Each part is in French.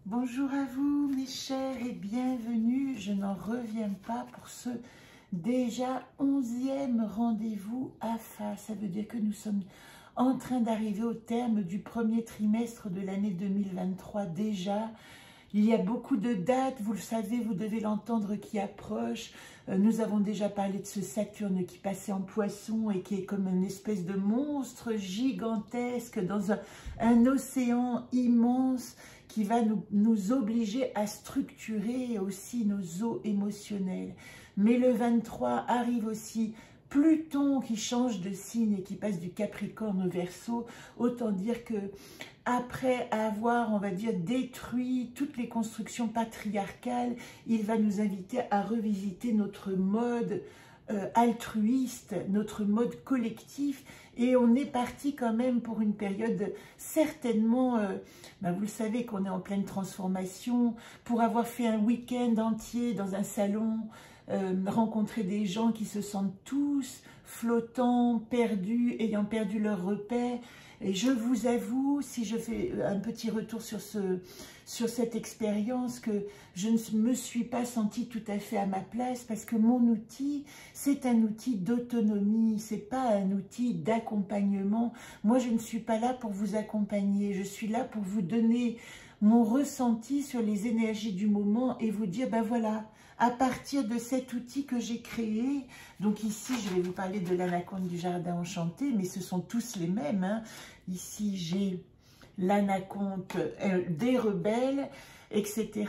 Bonjour à vous mes chers et bienvenue, je n'en reviens pas pour ce déjà 11e rendez-vous AFA. Ça veut dire que nous sommes en train d'arriver au terme du premier trimestre de l'année 2023 déjà. Il y a beaucoup de dates, vous le savez, vous devez l'entendre, qui approchent. Nous avons déjà parlé de ce Saturne qui passait en Poisson et qui est comme une espèce de monstre gigantesque dans un océan immense qui va nous obliger à structurer aussi nos eaux émotionnelles. Mais le 23 arrive aussi Pluton qui change de signe et qui passe du Capricorne au Verseau. Autant dire que après avoir, on va dire, détruit toutes les constructions patriarcales, il va nous inviter à revisiter notre mode altruiste, notre mode collectif, et on est parti quand même pour une période certainement, vous le savez qu'on est en pleine transformation, pour avoir fait un week-end entier dans un salon, rencontrer des gens qui se sentent tous flottants, perdus, ayant perdu leur repère. Et je vous avoue, si je fais un petit retour sur cette expérience, que je ne me suis pas sentie tout à fait à ma place, parce que mon outil, c'est un outil d'autonomie, c'est pas un outil d'accompagnement. Moi, je ne suis pas là pour vous accompagner, je suis là pour vous donner mon ressenti sur les énergies du moment et vous dire, ben voilà, à partir de cet outil que j'ai créé, donc ici je vais vous parler de l'anaconde du jardin enchanté, mais ce sont tous les mêmes, hein. Ici j'ai l'anaconde des rebelles, etc.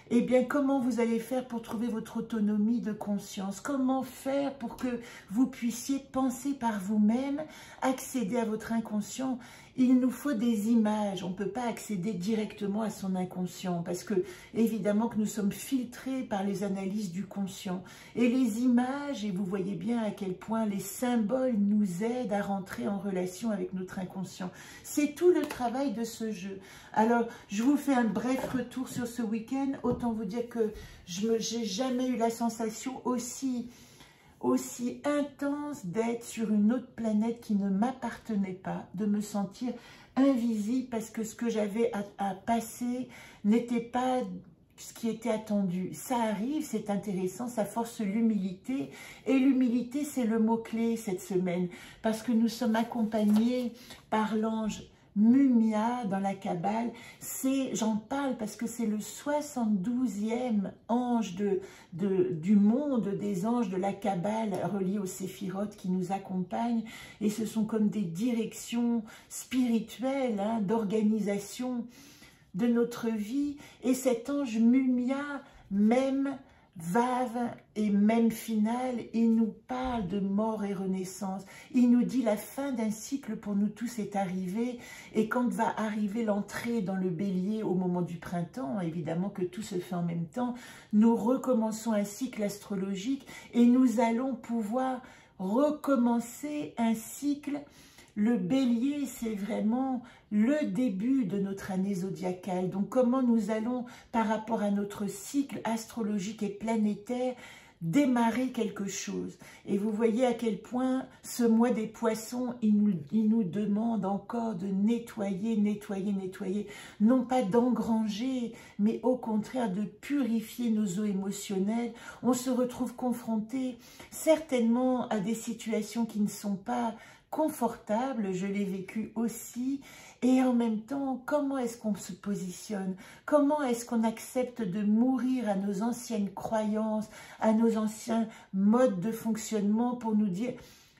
Eh bien, comment vous allez faire pour trouver votre autonomie de conscience? Comment faire pour que vous puissiez penser par vous-même, accéder à votre inconscient? Il nous faut des images, on ne peut pas accéder directement à son inconscient parce que, évidemment, que nous sommes filtrés par les analyses du conscient. Et les images, et vous voyez bien à quel point les symboles nous aident à rentrer en relation avec notre inconscient. C'est tout le travail de ce jeu. Alors, je vous fais un bref retour sur ce week-end. Autant vous dire que je n'ai jamais eu la sensation aussi intense d'être sur une autre planète qui ne m'appartenait pas, de me sentir invisible parce que ce que j'avais à passer n'était pas ce qui était attendu. Ça arrive, c'est intéressant, ça force l'humilité, et l'humilité c'est le mot-clé cette semaine, parce que nous sommes accompagnés par l'ange Mumia dans la Kabbale. J'en parle parce que c'est le 72e ange du monde des anges de la Kabbale relié au Séphiroth qui nous accompagne, et ce sont comme des directions spirituelles, hein, d'organisation de notre vie. Et cet ange Mumia, même Vave et même finale, il nous parle de mort et renaissance. Il nous dit la fin d'un cycle pour nous tous est arrivée, et quand va arriver l'entrée dans le bélier au moment du printemps, évidemment que tout se fait en même temps, nous recommençons un cycle astrologique et nous allons pouvoir recommencer un cycle. Le bélier, c'est vraiment le début de notre année zodiacale. Donc, comment nous allons, par rapport à notre cycle astrologique et planétaire, démarrer quelque chose. Et vous voyez à quel point ce mois des poissons, il nous demande encore de nettoyer, nettoyer, nettoyer. Non pas d'engranger, mais au contraire de purifier nos eaux émotionnelles. On se retrouve confronté certainement à des situations qui ne sont pas confortable, je l'ai vécu aussi, et en même temps, comment est-ce qu'on se positionne? Comment est-ce qu'on accepte de mourir à nos anciennes croyances, à nos anciens modes de fonctionnement pour nous dire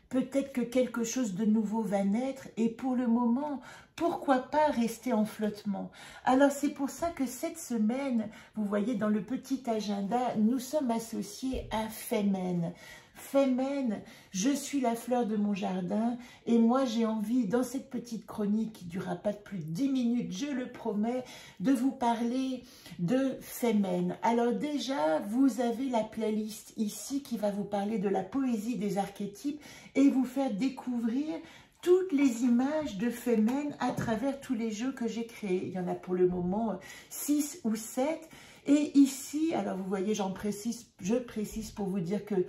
peut-être que quelque chose de nouveau va naître, et pour le moment, pourquoi pas rester en flottement? Alors c'est pour ça que cette semaine, vous voyez dans le petit agenda, nous sommes associés à Femen. Femen, je suis la fleur de mon jardin, et moi j'ai envie, dans cette petite chronique qui ne durera pas de plus de 10 minutes, je le promets, de vous parler de Femen. Alors déjà, vous avez la playlist ici qui va vous parler de la poésie des archétypes et vous faire découvrir toutes les images de Femen à travers tous les jeux que j'ai créés. Il y en a pour le moment 6 ou 7. Et ici, alors vous voyez, je précise pour vous dire que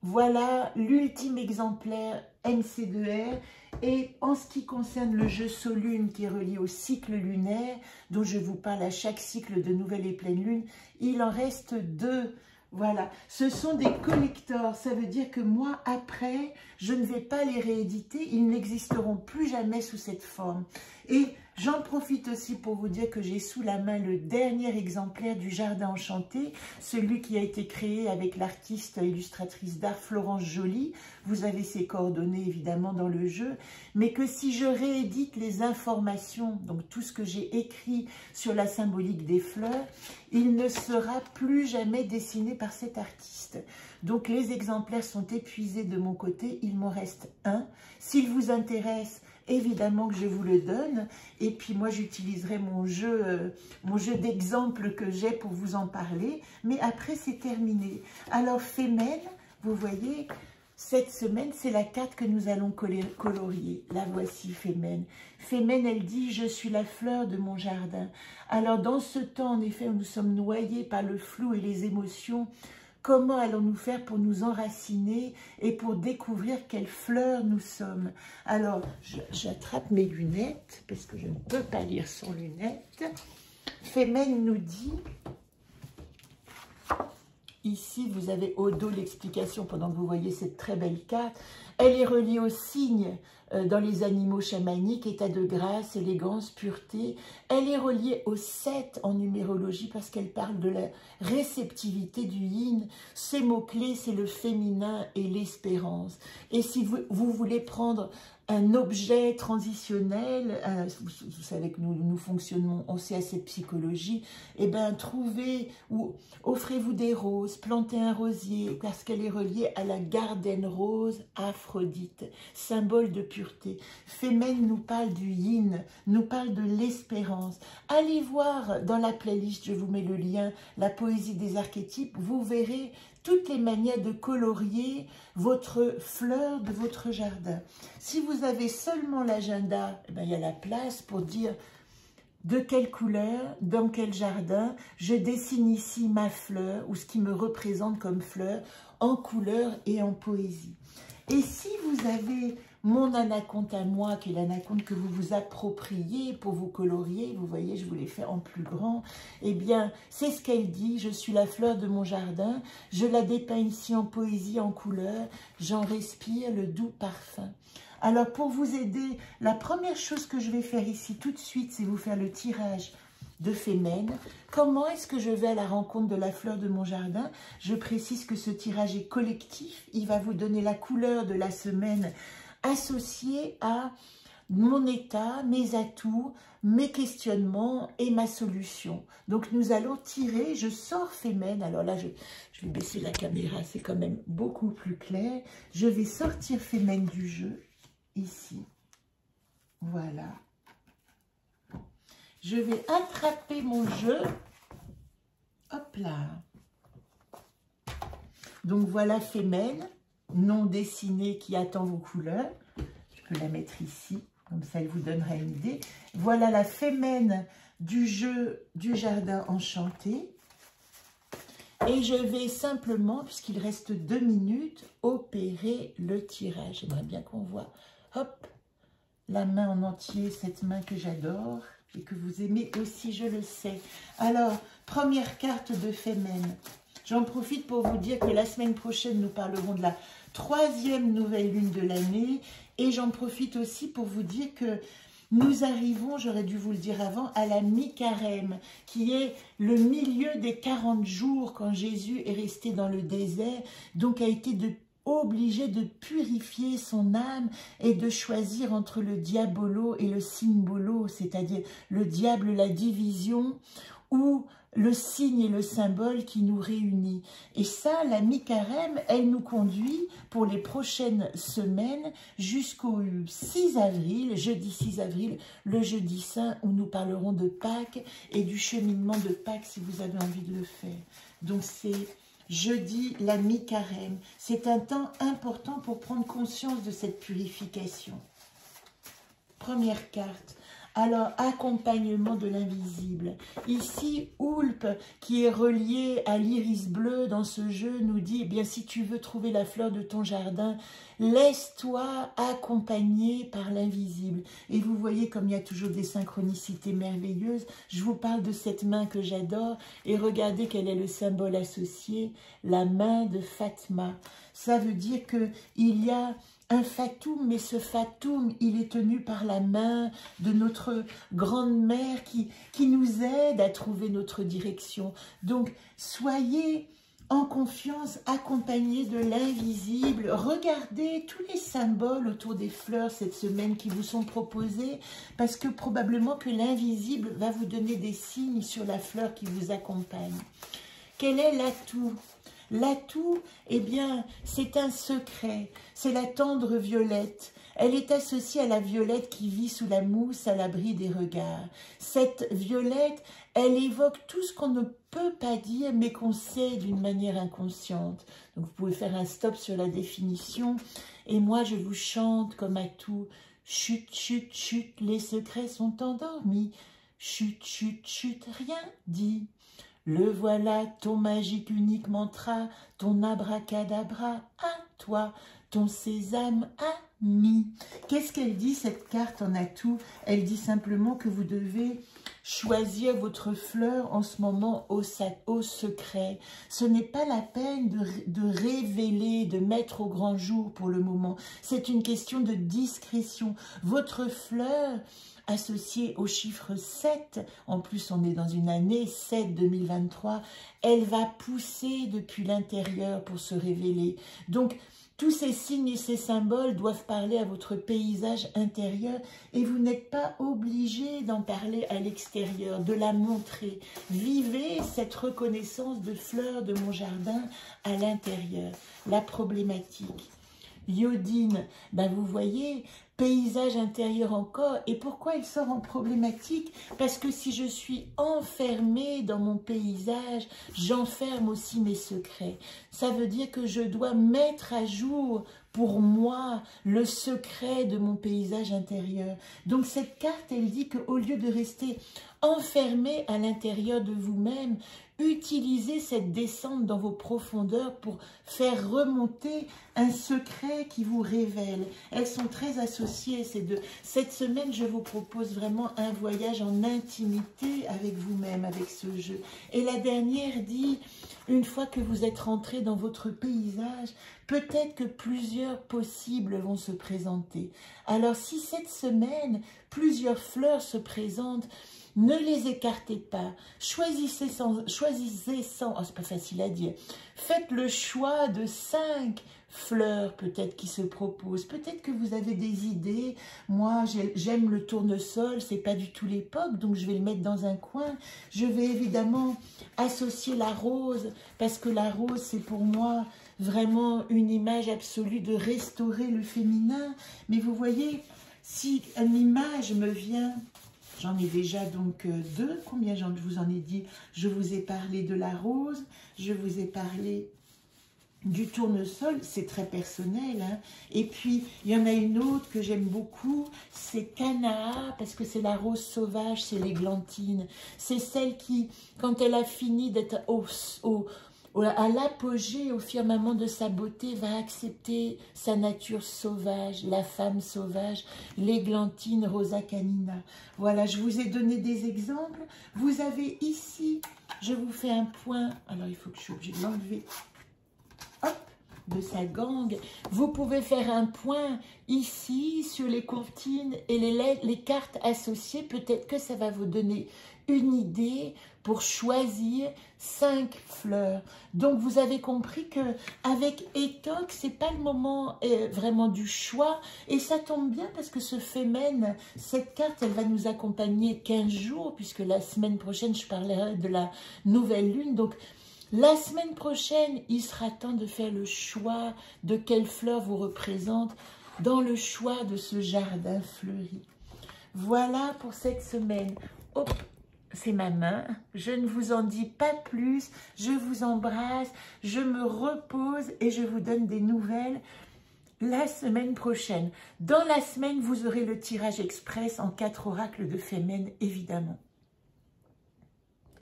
voilà l'ultime exemplaire MC2R. Et en ce qui concerne le jeu Solune qui est relié au cycle lunaire, dont je vous parle à chaque cycle de nouvelle et pleine lune, il en reste 2. Voilà, ce sont des collectors, ça veut dire que moi, après, je ne vais pas les rééditer, ils n'existeront plus jamais sous cette forme. Et j'en profite aussi pour vous dire que j'ai sous la main le dernier exemplaire du Jardin Enchanté, celui qui a été créé avec l'artiste illustratrice d'art Florence Joly. Vous avez ses coordonnées évidemment dans le jeu, mais que si je réédite les informations, donc tout ce que j'ai écrit sur la symbolique des fleurs, il ne sera plus jamais dessiné par cet artiste. Donc les exemplaires sont épuisés de mon côté, il m'en reste un. S'il vous intéresse, évidemment que je vous le donne. Et puis moi, j'utiliserai mon jeu d'exemples que j'ai pour vous en parler. Mais après, c'est terminé. Alors, Femen, vous voyez, cette semaine, c'est la carte que nous allons colorier. La voici, Femen. Femen, elle dit « Je suis la fleur de mon jardin ». Alors, dans ce temps, en effet, où nous sommes noyés par le flou et les émotions, comment allons-nous faire pour nous enraciner et pour découvrir quelle fleur nous sommes? Alors, j'attrape mes lunettes, parce que je ne peux pas lire sans lunettes. Femen nous dit, ici vous avez au dos l'explication pendant que vous voyez cette très belle carte. Elle est reliée au signe dans les animaux chamaniques, état de grâce, élégance, pureté. Elle est reliée au 7 en numérologie parce qu'elle parle de la réceptivité du yin. Ces mots-clés, c'est le féminin et l'espérance. Et si vous voulez prendre un objet transitionnel, vous savez que nous fonctionnons aussi à cette psychologie, et bien trouvez ou offrez-vous des roses, plantez un rosier, parce qu'elle est reliée à la garden rose Aphrodite, symbole de pureté. Femen nous parle du yin, nous parle de l'espérance. Allez voir dans la playlist, je vous mets le lien, la poésie des archétypes, vous verrez toutes les manières de colorier votre fleur de votre jardin. Si vous avez seulement l'agenda, eh bien, il y a la place pour dire de quelle couleur, dans quel jardin, je dessine ici ma fleur ou ce qui me représente comme fleur en couleur et en poésie. Et si vous avez mon anaconte à moi, qui est l'anaconte que vous vous appropriez pour vous colorier, vous voyez, je vous l'ai fait en plus grand, eh bien, c'est ce qu'elle dit, je suis la fleur de mon jardin, je la dépeins ici en poésie, en couleur, j'en respire le doux parfum. Alors, pour vous aider, la première chose que je vais faire ici tout de suite, c'est vous faire le tirage de Femen. Comment est-ce que je vais à la rencontre de la fleur de mon jardin? Je précise que ce tirage est collectif. Il va vous donner la couleur de la semaine associée à mon état, mes atouts, mes questionnements et ma solution. Donc, nous allons tirer. Je sors Femen. Alors là, je vais baisser la caméra. C'est quand même beaucoup plus clair. Je vais sortir Femen du jeu. Ici. Voilà. Je vais attraper mon jeu. Hop là. Donc voilà Femen, non dessinée qui attend vos couleurs. Je peux la mettre ici, comme ça elle vous donnera une idée. Voilà la Femen du jeu du Jardin Enchanté. Et je vais simplement, puisqu'il reste 2 minutes, opérer le tirage. J'aimerais bien qu'on voit, hop, la main en entier, cette main que j'adore. Et que vous aimez aussi, je le sais. Alors, première carte de Femen. J'en profite pour vous dire que la semaine prochaine, nous parlerons de la 3e nouvelle lune de l'année. Et j'en profite aussi pour vous dire que nous arrivons, j'aurais dû vous le dire avant, à la mi-carême, qui est le milieu des 40 jours quand Jésus est resté dans le désert, donc a été obligé de purifier son âme et de choisir entre le diabolo et le symbolo, c'est-à-dire le diable, la division, ou le signe et le symbole qui nous réunit. Et ça, la mi-carême, elle nous conduit pour les prochaines semaines jusqu'au 6 avril, jeudi 6 avril, le jeudi saint, où nous parlerons de Pâques et du cheminement de Pâques si vous avez envie de le faire. Donc c'est jeudi, la mi-carême. C'est un temps important pour prendre conscience de cette purification. Première carte. Alors, accompagnement de l'invisible. Ici, Houlpe, qui est relié à l'iris bleu dans ce jeu, nous dit, eh bien, si tu veux trouver la fleur de ton jardin, laisse-toi accompagner par l'invisible. Et vous voyez comme il y a toujours des synchronicités merveilleuses. Je vous parle de cette main que j'adore. Et regardez quel est le symbole associé, la main de Fatma. Ça veut dire qu'il y a un fatoum, mais ce fatoum, il est tenu par la main de notre grande-mère qui nous aide à trouver notre direction. Donc, soyez en confiance, accompagnés de l'invisible. Regardez tous les symboles autour des fleurs cette semaine qui vous sont proposés, parce que probablement que l'invisible va vous donner des signes sur la fleur qui vous accompagne. Quel est l'atout ? L'atout, eh bien, c'est un secret, c'est la tendre violette. Elle est associée à la violette qui vit sous la mousse à l'abri des regards. Cette violette, elle évoque tout ce qu'on ne peut pas dire, mais qu'on sait d'une manière inconsciente. Donc, vous pouvez faire un stop sur la définition. Et moi, je vous chante comme atout. Chut, chut, chut, les secrets sont endormis. Chut, chut, chut, rien dit. Le voilà, ton magique unique mantra, ton abracadabra à toi, ton sésame ami. Qu'est-ce qu'elle dit, cette carte en atout? Elle dit simplement que vous devez choisir votre fleur en ce moment au secret. Ce n'est pas la peine de révéler, de mettre au grand jour pour le moment. C'est une question de discrétion. Votre fleur associée au chiffre 7, en plus on est dans une année 7 2023, elle va pousser depuis l'intérieur pour se révéler. Donc, tous ces signes et ces symboles doivent parler à votre paysage intérieur et vous n'êtes pas obligé d'en parler à l'extérieur, de la montrer. Vivez cette reconnaissance de fleurs de mon jardin à l'intérieur. La problématique. Iodine, ben vous voyez, paysage intérieur encore. Et pourquoi il sort en problématique? Parce que si je suis enfermée dans mon paysage, j'enferme aussi mes secrets. Ça veut dire que je dois mettre à jour pour moi le secret de mon paysage intérieur. Donc cette carte, elle dit qu'au lieu de rester enfermé à l'intérieur de vous-même, utilisez cette descente dans vos profondeurs pour faire remonter un secret qui vous révèle. Elles sont très associées, ces deux. Cette semaine, je vous propose vraiment un voyage en intimité avec vous-même, avec ce jeu. Et la dernière dit, une fois que vous êtes rentré dans votre paysage, peut-être que plusieurs possibles vont se présenter. Alors, si cette semaine, plusieurs fleurs se présentent, ne les écartez pas, choisissez sans, oh, c'est pas facile à dire, faites le choix de 5 fleurs peut-être qui se proposent, peut-être que vous avez des idées. Moi j'aime le tournesol, c'est pas du tout l'époque, donc je vais le mettre dans un coin. Je vais évidemment associer la rose, parce que la rose c'est pour moi vraiment une image absolue de restaurer le féminin. Mais vous voyez, si une image me vient, j'en ai déjà donc 2. Combien je vous en ai dit? Je vous ai parlé de la rose, je vous ai parlé du tournesol, c'est très personnel. Hein. Et puis, il y en a une autre que j'aime beaucoup, c'est Canaa, parce que c'est la rose sauvage, c'est l'églantine. C'est celle qui, quand elle a fini d'être à l'apogée, au firmament de sa beauté, va accepter sa nature sauvage, la femme sauvage, l'églantine Rosa Canina. Voilà, je vous ai donné des exemples. Vous avez ici, je vous fais un point. Alors, il faut que je suis obligée de l'enlever. Hop, de sa gangue. Vous pouvez faire un point ici sur les comptines et les cartes associées. Peut-être que ça va vous donner une idée pour choisir 5 fleurs. Donc vous avez compris que avec Étoque, c'est pas le moment vraiment du choix, et ça tombe bien parce que ce Femen, cette carte, elle va nous accompagner 15 jours, puisque la semaine prochaine, je parlerai de la nouvelle lune. Donc la semaine prochaine, il sera temps de faire le choix de quelle fleur vous représente dans le choix de ce jardin fleuri. Voilà pour cette semaine. Hop, c'est ma main. Je ne vous en dis pas plus. Je vous embrasse, je me repose et je vous donne des nouvelles la semaine prochaine. Dans la semaine, vous aurez le tirage express en 4 oracles de Femen, évidemment.